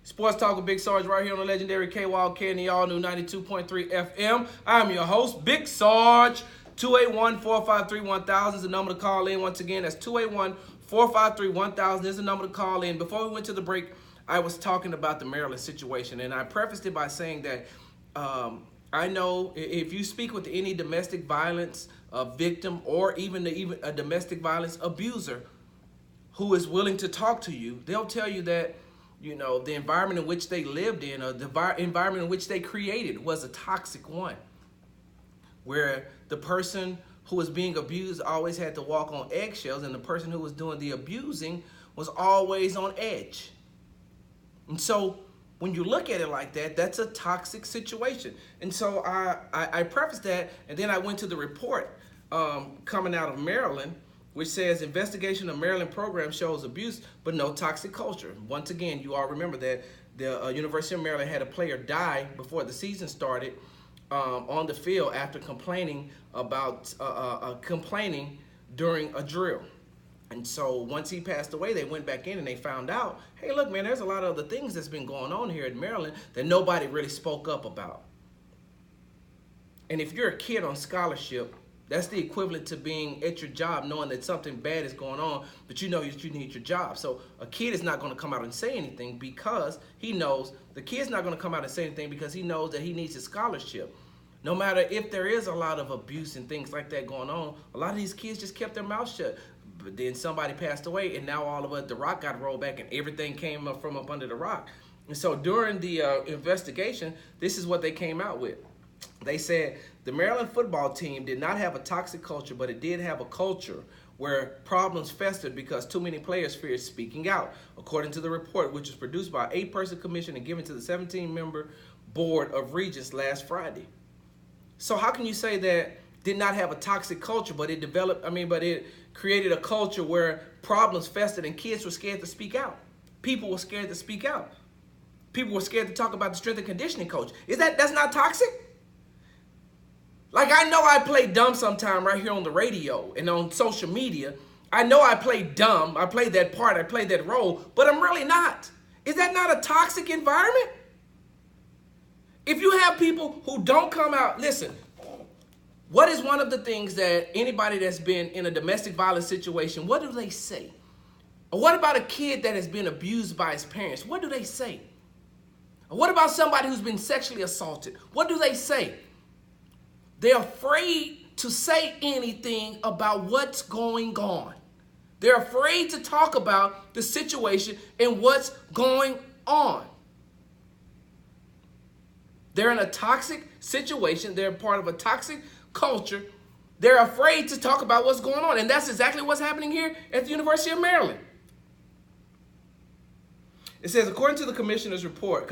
Sports Talk with Big Sarge right here on the legendary KWALK and the all-new 92.3 FM. I'm your host, Big Sarge. 281-453-1000 is the number to call in. Once again, that's 281-453-1000 is the number to call in. Before we went to the break, I was talking about the Maryland situation, and I prefaced it by saying that I know if you speak with any domestic violence victim or even a domestic violence abuser who is willing to talk to you, they'll tell you that, you know, the environment in which they lived in or the environment in which they created was a toxic one, where the person who was being abused always had to walk on eggshells and the person who was doing the abusing was always on edge. And so when you look at it like that, that's a toxic situation. And so I prefaced that, and then I went to the report coming out of Maryland, which says investigation of Maryland program shows abuse but no toxic culture. Once again, you all remember that the University of Maryland had a player die before the season started on the field after complaining about complaining during a drill. And so once he passed away, they went back in and they found out, hey, look, man, there's a lot of other things that's been going on here in Maryland that nobody really spoke up about. And if you're a kid on scholarship, that's the equivalent to being at your job knowing that something bad is going on, but you know that you need your job. So a kid is not going to come out and say anything because he knows, the kid's not going to come out and say anything because he knows that he needs his scholarship. No matter if there is a lot of abuse and things like that going on, a lot of these kids just kept their mouth shut. But then somebody passed away, and now all of us, the rock got rolled back, and everything came up from up under the rock. And so during the investigation, this is what they came out with. They said the Maryland football team did not have a toxic culture, but it did have a culture where problems festered because too many players feared speaking out, according to the report, which was produced by an 8-person commission and given to the 17-member board of regents last Friday. So how can you say that did not have a toxic culture, but it created a culture where problems festered and kids were scared to speak out? People were scared to speak out. People were scared to talk about the strength and conditioning coach. That's not toxic? Like, I know I play dumb sometime right here on the radio and on social media. I know I play dumb. I play that part. I play that role, but I'm really not. Is that not a toxic environment? If you have people who don't come out, listen, what is one of the things that anybody that's been in a domestic violence situation, what do they say? Or what about a kid that has been abused by his parents? What do they say? Or what about somebody who's been sexually assaulted? What do they say? They're afraid to say anything about what's going on. They're afraid to talk about the situation and what's going on. They're in a toxic situation. They're part of a toxic culture. They're afraid to talk about what's going on. And that's exactly what's happening here at the University of Maryland. It says, according to the commission's report,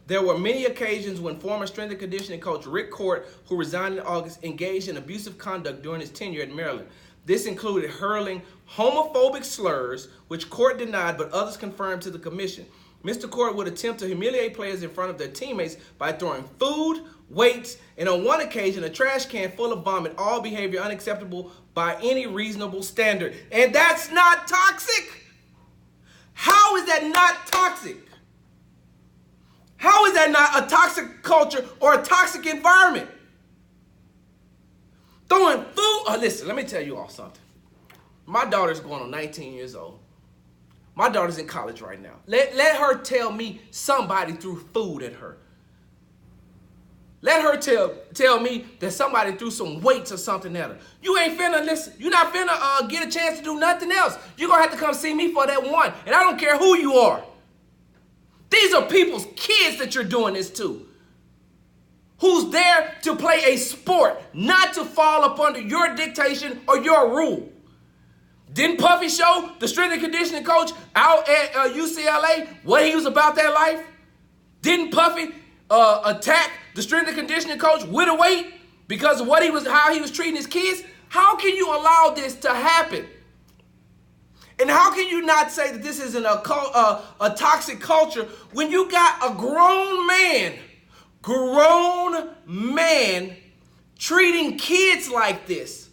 there were many occasions when former strength and conditioning coach Rick Court, who resigned in August, engaged in abusive conduct during his tenure at Maryland. This included hurling homophobic slurs, which Court denied, but others confirmed to the commission. Mr. Court would attempt to humiliate players in front of their teammates by throwing food, weights, and on one occasion, a trash can full of vomit, all behavior unacceptable by any reasonable standard. And that's not toxic. How is that not toxic? How is that not a toxic culture or a toxic environment? Throwing food. Oh, listen, let me tell you all something. My daughter's going on 19 years old. My daughter's in college right now. Let her tell me somebody threw food at her. Let her tell me that somebody threw some weights or something at her. You ain't finna listen. You're not finna get a chance to do nothing else. You're gonna have to come see me for that one. And I don't care who you are. These are people's kids that you're doing this to. Who's there to play a sport, not to fall up under your dictation or your rule. Didn't Puffy show the strength and conditioning coach out at UCLA what he was about that life? Didn't Puffy attack the strength and conditioning coach with a weight because of how he was treating his kids? How can you allow this to happen? And how can you not say that this isn't a toxic culture when you got a grown man treating kids like this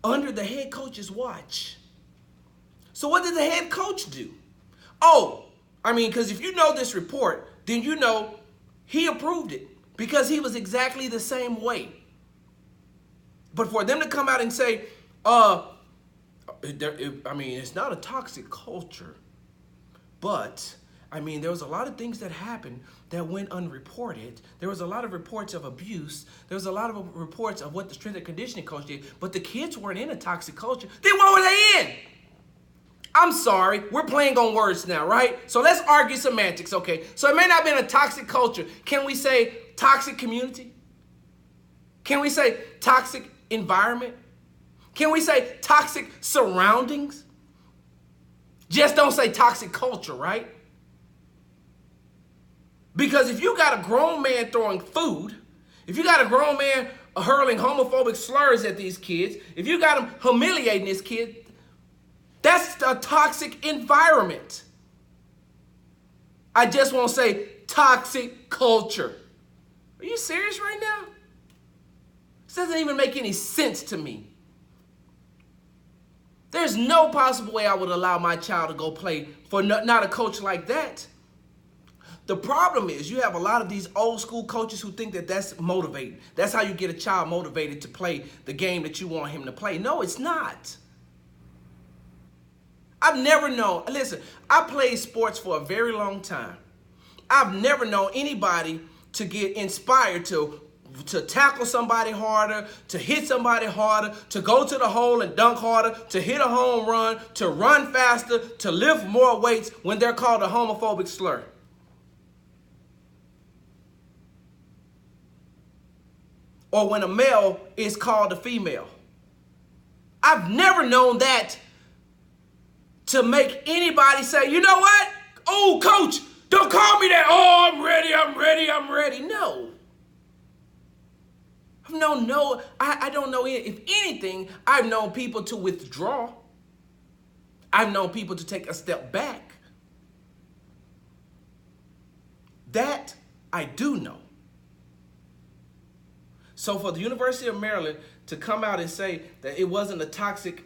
under the head coach's watch? So what did the head coach do? Oh, I mean, because if you know this report, then you know he approved it because he was exactly the same way. But for them to come out and say, I mean, it's not a toxic culture, but I mean, there was a lot of things that happened that went unreported. There was a lot of reports of abuse. There was a lot of reports of what the strength and conditioning coach did, but the kids weren't in a toxic culture. Then what were they in? I'm sorry, we're playing on words now, right? So let's argue semantics, okay? So it may not have been a toxic culture. Can we say toxic community? Can we say toxic environment? Can we say toxic surroundings? Just don't say toxic culture, right? Because if you got a grown man throwing food, if you got a grown man hurling homophobic slurs at these kids, if you got him humiliating this kid, that's a toxic environment. I just won't say toxic culture. Are you serious right now? This doesn't even make any sense to me. There's no possible way I would allow my child to go play for not a coach like that. The problem is you have a lot of these old school coaches who think that that's motivating. That's how you get a child motivated to play the game that you want him to play. No, it's not. I've never known, listen, I played sports for a very long time. I've never known anybody to get inspired to tackle somebody harder, to hit somebody harder, to go to the hole and dunk harder, to hit a home run, to run faster, to lift more weights when they're called a homophobic slur. Or when a male is called a female. I've never known that to make anybody say, you know what? Oh, coach, don't call me that. Oh, I'm ready, I'm ready, I'm ready. No. I don't know if anything, I've known people to withdraw. I've known people to take a step back. That I do know. So for the University of Maryland to come out and say that it wasn't a toxic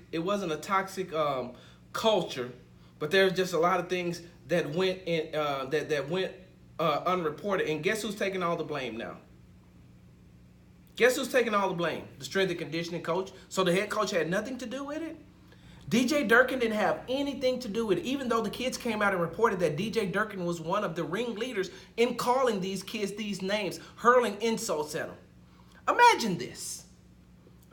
culture, but there's just a lot of things that went in that went unreported. And guess who's taking all the blame now? Guess who's taking all the blame? The strength and conditioning coach. So the head coach had nothing to do with it? DJ Durkin didn't have anything to do with it, even though the kids came out and reported that DJ Durkin was one of the ringleaders in calling these kids these names, hurling insults at them. Imagine this.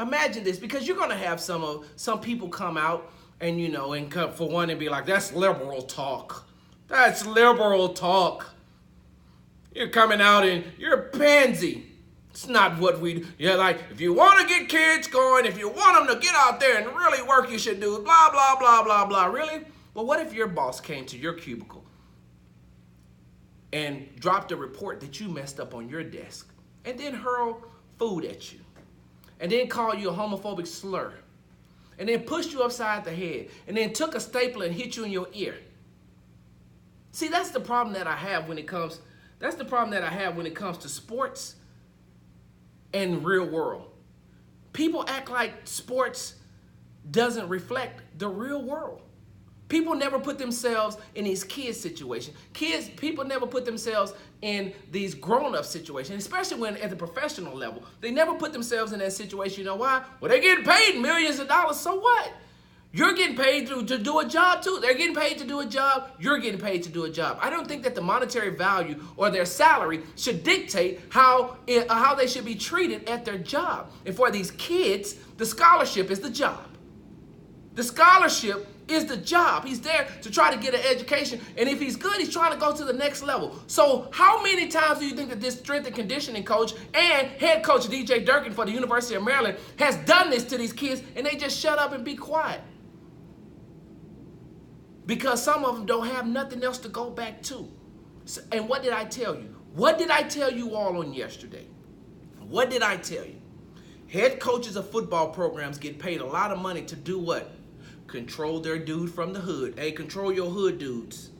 Imagine this, because you're going to have some people come out and, and come for one and be like, that's liberal talk. That's liberal talk. You're coming out and you're a pansy. It's not what we do. Yeah, like, if you want to get kids going, if you want them to get out there and really work, you should do blah, blah, blah, blah, blah. Really? Well, what if your boss came to your cubicle and dropped a report that you messed up on your desk and then hurled food at you and then called you a homophobic slur and then pushed you upside the head and then took a stapler and hit you in your ear? See, that's the problem that I have when it comes to sports and real world. People act like sports doesn't reflect the real world. People never put themselves in these kids' situations. People never put themselves in these grown-up situations, especially when at the professional level. They never put themselves in that situation. You know why? Well, they're getting paid millions of dollars, so what? You're getting paid to do a job too. They're getting paid to do a job. You're getting paid to do a job. I don't think that the monetary value or their salary should dictate how they should be treated at their job. And for these kids, the scholarship is the job. The scholarship is the job. He's there to try to get an education. And if he's good, he's trying to go to the next level. So how many times do you think that this strength and conditioning coach and head coach DJ Durkin for the University of Maryland has done this to these kids and they just shut up and be quiet? Because some of them don't have nothing else to go back to. So, and what did I tell you? What did I tell you all on yesterday? What did I tell you? Head coaches of football programs get paid a lot of money to do what? Control their dude from the hood. Hey, control your hood dudes.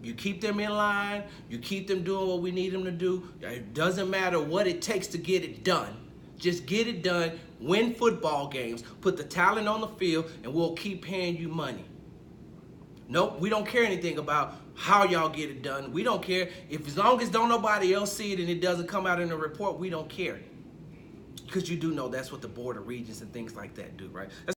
You keep them in line. You keep them doing what we need them to do. It doesn't matter what it takes to get it done. Just get it done. Win football games. Put the talent on the field, and we'll keep paying you money. Nope, we don't care anything about how y'all get it done. We don't care. If as long as don't nobody else see it and it doesn't come out in the report, we don't care. Because you do know that's what the Board of Regents and things like that do, right?